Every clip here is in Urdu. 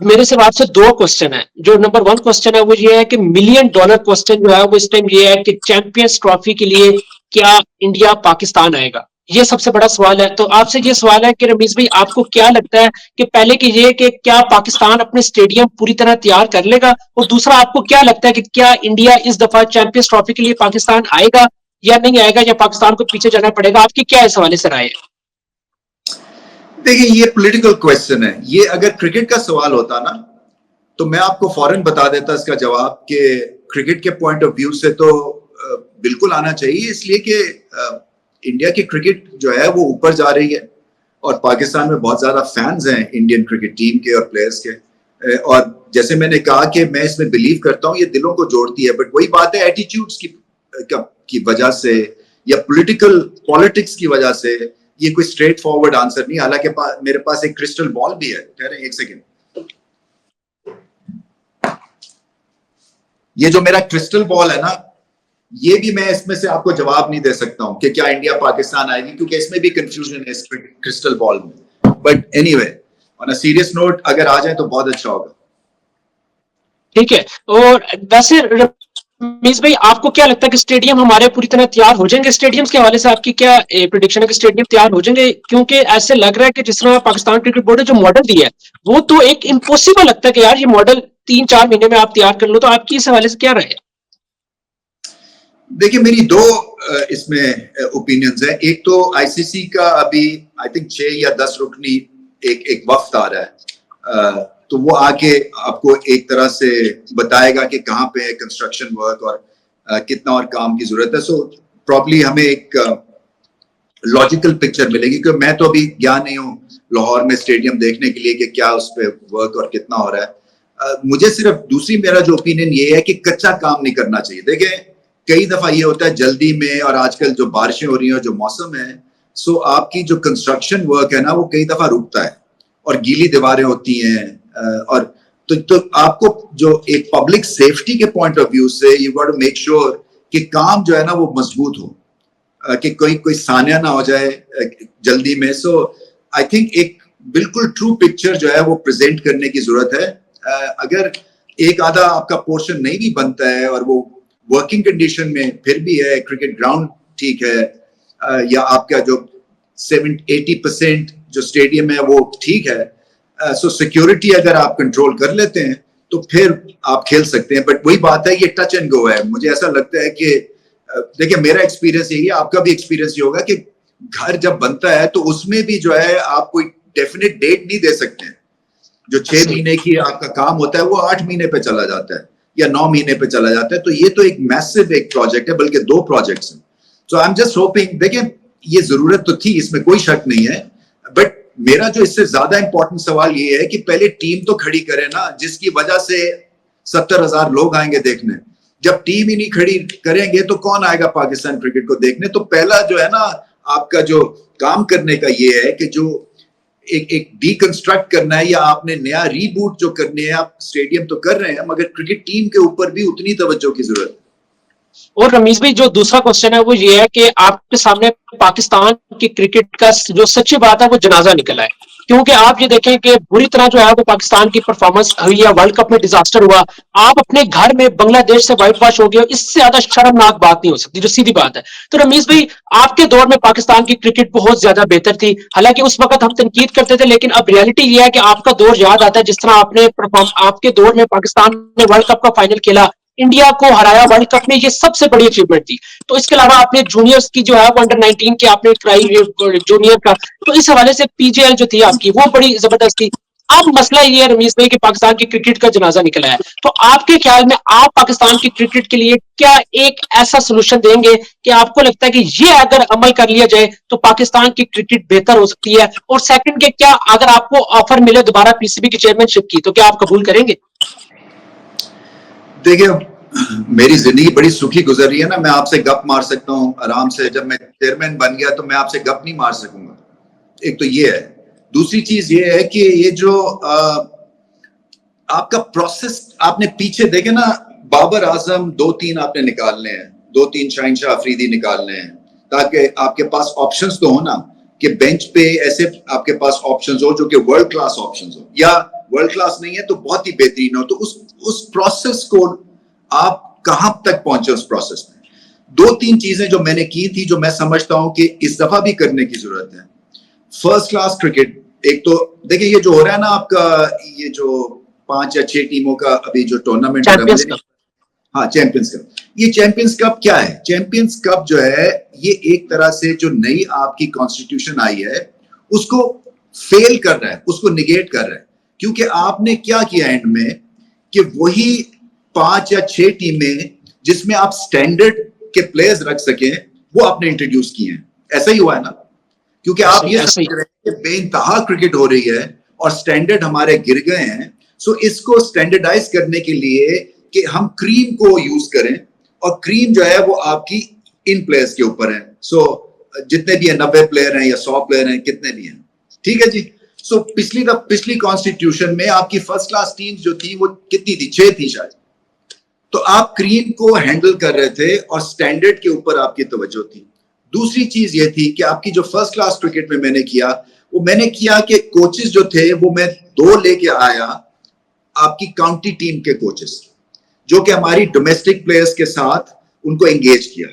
میرے سے آپ سے دو کوشچن ہے. جو نمبر 1 کوشچن ہے وہ یہ ہے کہ $1 ملین کوشچن جو ہے وہ اس ٹائم یہ ہے کہ چیمپئنز ٹرافی کے لیے کیا انڈیا پاکستان آئے گا؟ یہ سب سے بڑا سوال ہے. تو آپ سے یہ سوال ہے کہ رمیز بھائی آپ کو کیا لگتا ہے کہ پہلے کہ یہ کہ کیا پاکستان اپنے اسٹیڈیم پوری طرح تیار کر لے گا، اور دوسرا آپ کو کیا لگتا ہے کہ کیا انڈیا اس دفعہ چیمپئنز ٹرافی کے لیے پاکستان آئے گا یا نہیں آئے گا، یا پاکستان کو پیچھے جانا پڑے گا؟ آپ کی کیا اس حوالے سے رائے ہے؟ دیکھیں یہ پولیٹیکل کویسچن ہے. یہ اگر کرکٹ کا سوال ہوتا نا تو میں آپ کو فوراً بتا دیتا اس کا جواب کہ کرکٹ کے پوائنٹ آف ویو سے تو بالکل آنا چاہیے، اس لیے کہ انڈیا کی کرکٹ جو ہے وہ اوپر جا رہی ہے اور پاکستان میں بہت زیادہ فینز ہیں انڈین کرکٹ ٹیم کے اور پلیئرز کے. اور جیسے میں نے کہا کہ میں اس میں بلیو کرتا ہوں یہ دلوں کو جوڑتی ہے، بٹ وہی بات ہے ایٹیٹیوڈز کی وجہ سے یا پولیٹکس کی وجہ سے یہ کوئی اسٹریٹ فارورڈ آنسر نہیں. حالانکہ میرے پاس ایک کرسٹل بال بھی ہے. ٹھہریں ایک سیکنڈ. یہ جو میرا کرسٹل بال ہے نا، یہ بھی میں اس میں سے آپ کو جواب نہیں دے سکتا ہوں کہ کیا انڈیا پاکستان آئے گی، کیونکہ اس میں بھی کنفیوژن ہے اس کرسٹل بال میں. But anyway on a serious note اگر آ جائیں تو بہت اچھا ہوگا. ٹھیک ہے. اور ویسے رمیز بھائی آپ کو کیا لگتا ہے کہ اسٹیڈیم ہمارے پوری طرح تیار ہو جائیں گے؟ اسٹیڈیمز کے حوالے سے آپ کی کیا پریڈکشن ہے کہ اسٹیڈیم تیار ہو جائیں گے؟ کیونکہ ایسے لگ رہا ہے کہ جس طرح پاکستان کرکٹ بورڈ نے جو ماڈل دیا ہے وہ تو ایک امپوسیبل لگتا ہے کہ یار یہ ماڈل 3-4 مہینے میں آپ تیار کر لو. تو آپ کی اس حوالے سے کیا رہے ہے؟ دیکھیں میری دو اس میں اوپینینز ہیں. ایک تو آئی سی سی کا ابھی آئی تھنک 6 یا 10 رکنی ایک وفد آ رہا ہے، تو وہ آ کے آپ کو ایک طرح سے بتائے گا کہ کہاں پہ کنسٹرکشن ورک اور کتنا اور کام کی ضرورت ہے. سو پراپرلی ہمیں ایک لاجیکل پکچر ملے گی، کیونکہ میں تو ابھی گیا نہیں ہوں لاہور میں اسٹیڈیم دیکھنے کے لیے کہ کیا اس پہ ورک اور کتنا ہو رہا ہے. مجھے صرف دوسری میرا جو اوپینین یہ ہے کہ کچا کام نہیں کرنا چاہیے. دیکھیں کئی دفعہ یہ ہوتا ہے جلدی میں، اور آج کل جو بارشیں ہو رہی ہیں جو موسم ہے، سو آپ کی جو کنسٹرکشن ورک ہے نا وہ کئی دفعہ رکتا ہے اور گیلی دیواریں ہوتی ہیں. اور تو آپ کو جو ایک پبلک سیفٹی کے پوائنٹ آف ویو سے you got to make sure کہ کام جو ہے نا وہ مضبوط ہو، کہ کوئی سانیہ نہ ہو جائے جلدی میں. سو آئی تھنک ایک بالکل ٹرو پکچر جو ہے وہ پریزنٹ کرنے کی ضرورت ہے. اگر ایک آدھا آپ کا پورشن نہیں بھی بنتا ہے اور وہ ورکنگ کنڈیشن میں پھر بھی ہے، کرکٹ گراؤنڈ ٹھیک ہے، یا آپ کا جو 70-80% جو اسٹیڈیم ہے وہ ٹھیک ہے، سو سیکیورٹی اگر آپ کنٹرول کر لیتے ہیں تو پھر آپ کھیل سکتے ہیں. بٹ وہی بات ہے یہ ٹچ اینڈ گو ہے. مجھے ایسا لگتا ہے کہ دیکھیں میرا ایکسپیرینس یہی ہے، آپ کا بھی ایکسپیرینس یہ ہوگا کہ گھر جب بنتا ہے تو اس میں بھی جو ہے آپ کوئی ڈیفینیٹ ڈیٹ نہیں دے سکتے. جو 6 مہینے کی آپ کا کام ہوتا ہے وہ 8 مہینے پہ چلا جاتا ہے یا 9 مہینے پہ چلا جاتا ہے. تو یہ تو ایک میسو ایک پروجیکٹ ہے، بلکہ 2 پروجیکٹس ہیں. سو آئی ایم جسٹ ہوپنگ، دیکھیں یہ ضرورت تو تھی، اس میں کوئی شک نہیں ہے، بٹ میرا جو اس سے زیادہ امپورٹنٹ سوال یہ ہے کہ پہلے ٹیم تو کھڑی کرے نا، جس کی وجہ سے 70,000 لوگ آئیں گے دیکھنے. جب ٹیم ہی نہیں کھڑی کریں گے تو کون آئے گا پاکستان کرکٹ کو دیکھنے؟ تو پہلا جو ہے نا آپ کا جو کام کرنے کا یہ ہے کہ جو ایک ڈی کنسٹرکٹ کرنا ہے، یا آپ نے نیا ری بوٹ جو کرنے ہے. آپ اسٹیڈیم تو کر رہے ہیں مگر کرکٹ ٹیم کے اوپر بھی اتنی توجہ کی ضرورت ہے. اور رمیز بھائی جو دوسرا کوشچن ہے وہ یہ ہے کہ آپ کے سامنے پاکستان کی کرکٹ کا جو سچی بات ہے وہ جنازہ نکلا ہے. کیونکہ آپ یہ دیکھیں کہ بری طرح جو ہے وہ پاکستان کی پرفارمنس ہوئی ہے، ورلڈ کپ میں ڈیزاسٹر ہوا، آپ اپنے گھر میں بنگلہ دیش سے وائٹ واش ہو گئے. اس سے زیادہ شرمناک بات نہیں ہو سکتی، جو سیدھی بات ہے. تو رمیز بھائی آپ کے دور میں پاکستان کی کرکٹ بہت زیادہ بہتر تھی، حالانکہ اس وقت ہم تنقید کرتے تھے، لیکن اب ریالٹی یہ ہے کہ آپ کا دور یاد آتا ہے جس طرح آپ کے دور میں پاکستان نے ورلڈ کپ کا فائنل کھیلا، انڈیا کو ہرایا ورلڈ کپ میں. یہ سب سے بڑی اچیومنٹ تھی. تو اس کے علاوہ آپ نے جونیئرز کی جو ہے وہ انڈر 19 کی آپ نے کرائی جونیئر کا، تو اس حوالے سے پی جی ایل جو تھی آپ کی وہ بڑی زبردست تھی. اب مسئلہ یہ ہے رمیز بھائی کہ پاکستان کی کرکٹ کا جنازہ نکلا ہے. تو آپ کے خیال میں آپ پاکستان کی کرکٹ کے لیے کیا ایک ایسا سولوشن دیں گے کہ آپ کو لگتا ہے کہ یہ اگر عمل کر لیا جائے تو پاکستان کی کرکٹ بہتر ہو سکتی ہے؟ اور سیکنڈ کہ کیا اگر آپ کو آفر ملے دوبارہ پی سی بی کی چیئرمین شپ کی تو کیا آپ قبول کریں گے؟ دیکھیں میری زندگی بڑی سکھی گزر رہی ہے نا، میں آپ سے گپ مار سکتا ہوں آرام سے. جب میں چیئرمین بن گیا تو میں آپ سے گپ نہیں مار سکوں گا. ایک تو یہ ہے. دوسری چیز یہ ہے کہ یہ جو آپ کا پروسیس آپ نے پیچھے دیکھے نا، بابر اعظم 2-3 آپ نے نکالنے ہیں، 2-3 شاہنشاہ افریدی نکالنے ہیں، تاکہ آپ کے پاس آپشنز تو ہو نا، کہ بینچ پہ ایسے آپ کے پاس آپشنز ہو جو کہ ورلڈ کلاس آپشنز ہو. یا ورلڈ کلاس نہیں ہے تو بہت ہی بہترین ہو. تو اس پروسیس کو آپ کہاں تک پہنچے اس پروسیس میں؟ 2-3 چیزیں جو میں نے کی تھی جو میں سمجھتا ہوں کہ اس دفعہ بھی کرنے کی ضرورت ہے. First class cricket. ایک تو دیکھیں یہ جو ہو رہا ہے نا آپ کا یہ جو 5 یا 6 ٹیموں کا ابھی جو ٹورنامنٹ ہو رہا ہے, ہاں چیمپئنز کپ. یہ چیمپئنز کپ کیا ہے؟ چیمپئنز کپ جو ہے یہ ایک طرح سے جو نئی آپ کی کانسٹیٹیوشن آئی ہے اس کو فیل کر رہا ہے, اس کو نگیٹ کر رہا ہے. کیونکہ آپ نے کیا کیا اینڈ میں کہ وہی 5 یا 6 ٹیمیں جس میں آپ سٹینڈرڈ کے پلیئرز رکھ سکیں وہ آپ نے انٹروڈیوس کیے ہیں. ایسا ہی ہوا ہے نا, کیونکہ آپ یہ سمجھ رہے ہیں کہ بے انتہا کرکٹ ہو رہی ہے اور سٹینڈرڈ ہمارے گر گئے ہیں. سو اس کو سٹینڈرڈائز کرنے کے لیے کہ ہم کریم کو یوز کریں, اور کریم جو ہے وہ آپ کی ان پلیئرز کے اوپر ہے. سو جتنے بھی ہیں 90 پلیئر ہیں یا 100 پلیئر ہیں کتنے بھی ہیں, ٹھیک ہے جی. سو پچھلی کانسٹیٹیوشن میں آپ کی فرسٹ کلاس ٹیم جو تھی وہ کتنی تھی؟ 6 تھی شاید. تو آپ کریم کو ہینڈل کر رہے تھے اور سٹینڈرڈ کے اوپر آپ کی توجہ تھی. دوسری چیز یہ تھی کہ آپ کی جو فرسٹ کلاس کرکٹ میں نے کیا وہ میں نے کیا کہ کوچز جو تھے وہ میں 2 لے کے آیا آپ کی کاؤنٹی ٹیم کے کوچز, جو کہ ہماری ڈومیسٹک پلیئرز کے ساتھ ان کو انگیج کیا.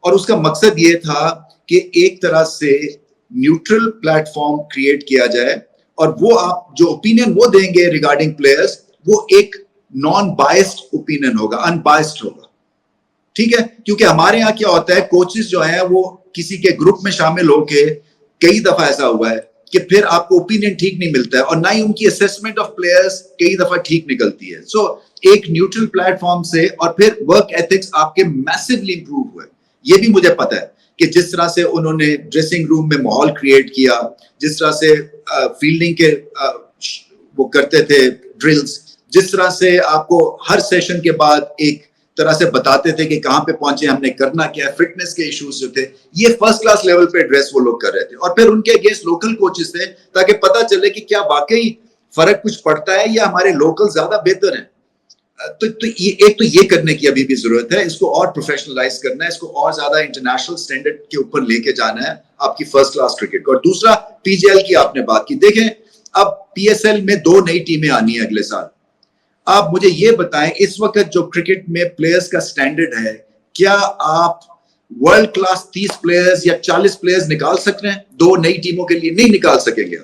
اور اس کا مقصد یہ تھا کہ ایک طرح سے نیوٹرل پلیٹ فارم کریٹ کیا جائے, اور وہ آپ جو اوپینین وہ دیں گے ریگارڈنگ پلیئرز وہ ایک نان بائسڈ اوپینین ہوگا, ان بائسڈ ہوگا, ٹھیک ہے. کیونکہ ہمارے یہاں کیا ہوتا ہے کوچز جو ہیں وہ کسی کے گروپ میں شامل ہو کے کئی دفعہ ایسا ہوا ہے کہ پھر آپ کو اوپینین ٹھیک نہیں ملتا ہے, اور نہ ہی ان کی اسیسمنٹ آف پلیئرز کئی دفعہ ٹھیک نکلتی ہے. سو ایک نیوٹرل پلیٹ فارم سے, اور پھر ورک ایتھکس آپ کے میسیولی امپروو ہوئے. یہ بھی مجھے پتا ہے کہ جس طرح سے انہوں نے ڈریسنگ روم میں ماحول کریٹ کیا, جس طرح سے فیلڈنگ کے وہ کرتے تھے ڈرلز, جس طرح سے آپ کو ہر سیشن کے بعد ایک طرح سے بتاتے تھے کہ کہاں پہ پہنچے, ہم نے کرنا کیا ہے, فٹنس کے ایشوز جو تھے یہ فرسٹ کلاس لیول پہ ایڈریس وہ لوگ کر رہے تھے. اور پھر ان کے اگینسٹ لوکل کوچز تھے تاکہ پتہ چلے کہ کیا واقعی فرق کچھ پڑتا ہے یا ہمارے لوکل زیادہ بہتر ہیں. تو یہ کرنے کی ابھی بھی ضرورت ہے, اس کو اور پروفیشنلائز کرنا ہے, اس کو اور زیادہ انٹرنیشنل سٹینڈرڈ کے اوپر لے کے جانا ہے آپ کی فرسٹ کلاس کرکٹ کو. اور دوسرا پی جی ایل کی آپ نے بات کی, دیکھیں اب پی ایس ایل میں 2 نئی ٹیمیں آنی ہیں اگلے سال. آپ مجھے یہ بتائیں اس وقت جو کرکٹ میں پلیئرز کا سٹینڈرڈ ہے, کیا آپ ورلڈ کلاس 30 پلیئرز یا 40 پلیئرز نکال سک رہے ہیں 2 نئی ٹیموں کے لیے؟ نہیں نکال سکیں گے.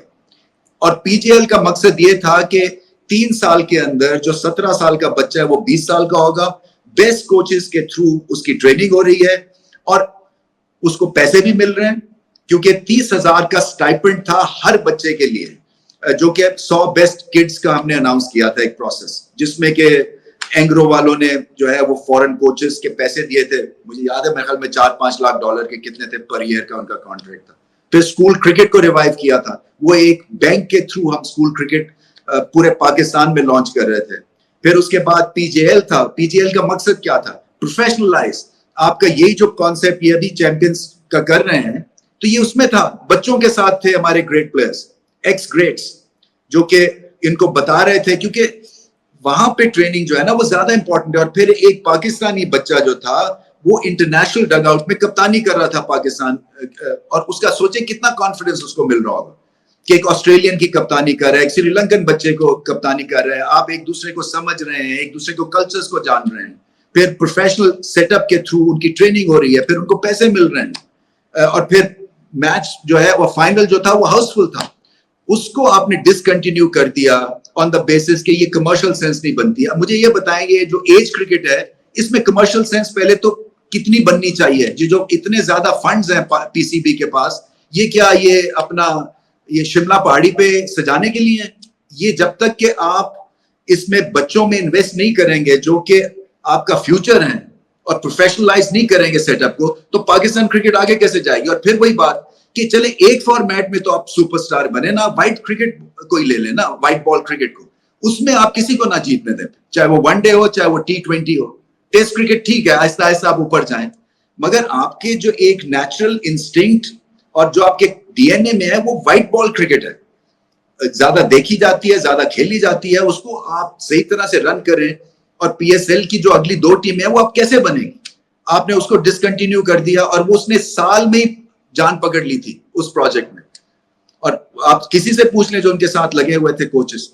اور پی جی ایل کا مقصد یہ تھا کہ 3 سال کے اندر جو 17 سال کا بچہ ہے وہ 20 سال کا ہوگا, بیسٹ کوچز کے تھرو اس کی ٹریننگ ہو رہی ہے, اور اس کو پیسے بھی مل رہے ہیں, کیونکہ 30,000 کا سٹائپنڈ تھا ہر بچے کے لیے, جو کہ 100 بیسٹ کڈز کا ہم نے اناؤنس کیا تھا ایک پروسیس, جس میں کہ اینگرو والوں نے جو ہے وہ فورن کوچز کے پیسے دیے تھے. مجھے یاد ہے میرے خیال میں $4-5 لاکھ کے کتنے تھے پر ایئر کا ان کا کانٹریکٹ تھا. پھر اسکول کرکٹ کو ریوائیو کیا تھا, وہ ایک بینک کے تھرو ہم اسکول کرکٹ پورے پاکستان میں لانچ کر رہے تھے. پھر اس کے بعد پی جے ایل تھا. پی جے ایل کا مقصد کیا تھا؟ پروفیشنلائز. آپ کا یہی جو کانسیپٹ یہ ابھی چیمپئنز کا کر رہے ہیں تو یہ اس میں تھا, بچوں کے ساتھ تھے ہمارے گریٹ پلیئرز, ایکس گریٹس, جو کہ ان کو بتا رہے تھے, کیونکہ وہاں پہ ٹریننگ جو ہے نا وہ زیادہ امپورٹنٹ ہے. اور پھر ایک پاکستانی بچہ جو تھا وہ انٹرنیشنل ڈگ آؤٹ میں کپتانی کر رہا تھا پاکستان, اور اس کا سوچے کتنا کانفیڈنس اس کو مل رہا ہوگا کہ ایک آسٹریلین کی کپتانی کر رہا ہے, ایک سری لنکن بچے کو کپتانی کر رہا ہے. آپ ایک دوسرے کو سمجھ رہے ہیں, ایک دوسرے کو کلچرز کو جان رہے ہیں, پھر پروفیشنل سیٹ اپ کے تھرو ان کی ٹریننگ ہو رہی ہے, پھر ان کو پیسے مل رہے ہیں, اور پھر میچ جو ہے وہ فائنل جو تھا وہ ہاؤس فل تھا. اس کو آپ نے ڈسکنٹینیو کر دیا آن دا بیسس کہ یہ کمرشل سینس نہیں بنتی. اب مجھے یہ بتائیں گے جو ایج کرکٹ ہے اس میں کمرشل سینس پہلے تو کتنی بننی چاہیے؟ جو اتنے زیادہ فنڈز ہیں پی سی بی کے پاس, یہ کیا یہ اپنا یہ شملہ پہاڑی پہ سجانے کے لیے ہیں؟ یہ جب تک کہ آپ اس میں بچوں میں انویسٹ نہیں کریں گے جو کہ آپ کا فیوچر ہے, اور پروفیشنلائز نہیں کریں گے سیٹ اپ کو, تو پاکستان کرکٹ آگے کیسے جائے گی؟ اور پھر وہی بات کہ چلے ایک فارمیٹ میں تو آپ سپر سٹار بنے نا, وائٹ کرکٹ کوئی لے لیں نا, وائٹ بال کرکٹ کو, اس میں آپ کسی کو نہ جیتنے دیں, چاہے وہ ون ڈے ہو چاہے وہ T20 ہو. ٹیسٹ کرکٹ ٹھیک ہے, آہستہ آہستہ آپ اوپر جائیں, مگر آپ کے جو ایک نیچرل انسٹنکٹ اور جو آپ کے ڈی این اے میں ہے وہ وائٹ بال کرکٹ ہے, زیادہ دیکھی جاتی ہے, زیادہ کھیلی جاتی ہے, اس کو آپ صحیح طرح سے رن کریں. اور پی ایس ایل کی جو اگلی 2 ٹیمیں ہیں وہ آپ کیسے بنے گی؟ آپ نے اس کو ڈسکنٹینیو کر دیا, اور وہ اس نے سال میں جان پکڑ لی تھی اس پروجیکٹ میں. اور آپ کسی سے پوچھ لیں جو ان کے ساتھ لگے ہوئے تھے کوچز,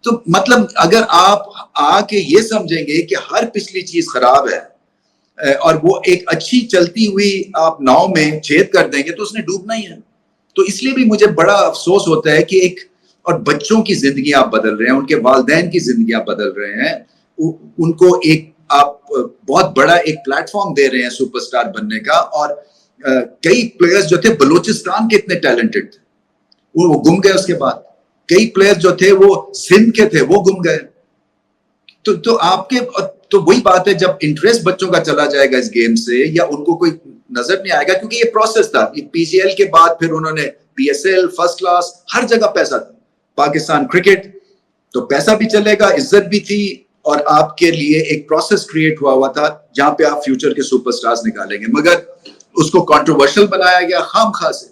تو مطلب اگر آپ آ کے یہ سمجھیں گے کہ ہر پچھلی چیز خراب ہے اور وہ ایک اچھی چلتی ہوئی آپ ناؤ میں چھید کر دیں گے تو اس نے ڈوبنا ہی ہے. تو اس لیے بھی مجھے بڑا افسوس ہوتا ہے کہ ایک اور بچوں کی زندگی آپ بدل رہے ہیں, ان کے والدین کی زندگی آپ بدل رہے ہیں, ان کو ایک آپ بہت بڑا ایک پلیٹ فارم دے رہے ہیں سپر سٹار بننے کا. اور کئی پلیئرز جو تھے بلوچستان کے اتنے ٹیلنٹڈ تھے وہ گم گئے. اس کے بعد کئی پلیئر جو تھے وہ سندھ کے تھے وہ گم گئے. تو آپ کے تو وہی بات ہے, جب انٹرسٹ بچوں کا چلا جائے گا اس گیم سے یا ان کو کوئی نظر نہیں آئے گا, کیونکہ یہ پروسیس تھا. پی جی ایل کے بعد پھر انہوں نے P S L, first class, ہر جگہ پیسہ تھا. پاکستان کرکٹ تو پیسہ بھی چلے گا, عزت بھی تھی, اور آپ کے لیے ایک پروسیس کریٹ ہوا تھا جہاں پہ آپ فیوچر کے سپر سٹارز نکالیں گے. مگر اس کو کنٹروورشل بنایا گیا خام خواہ سے,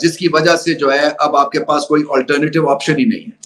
جس کی وجہ سے جو ہے اب آپ کے پاس کوئی آلٹرنیٹیو آپشن ہی نہیں ہے.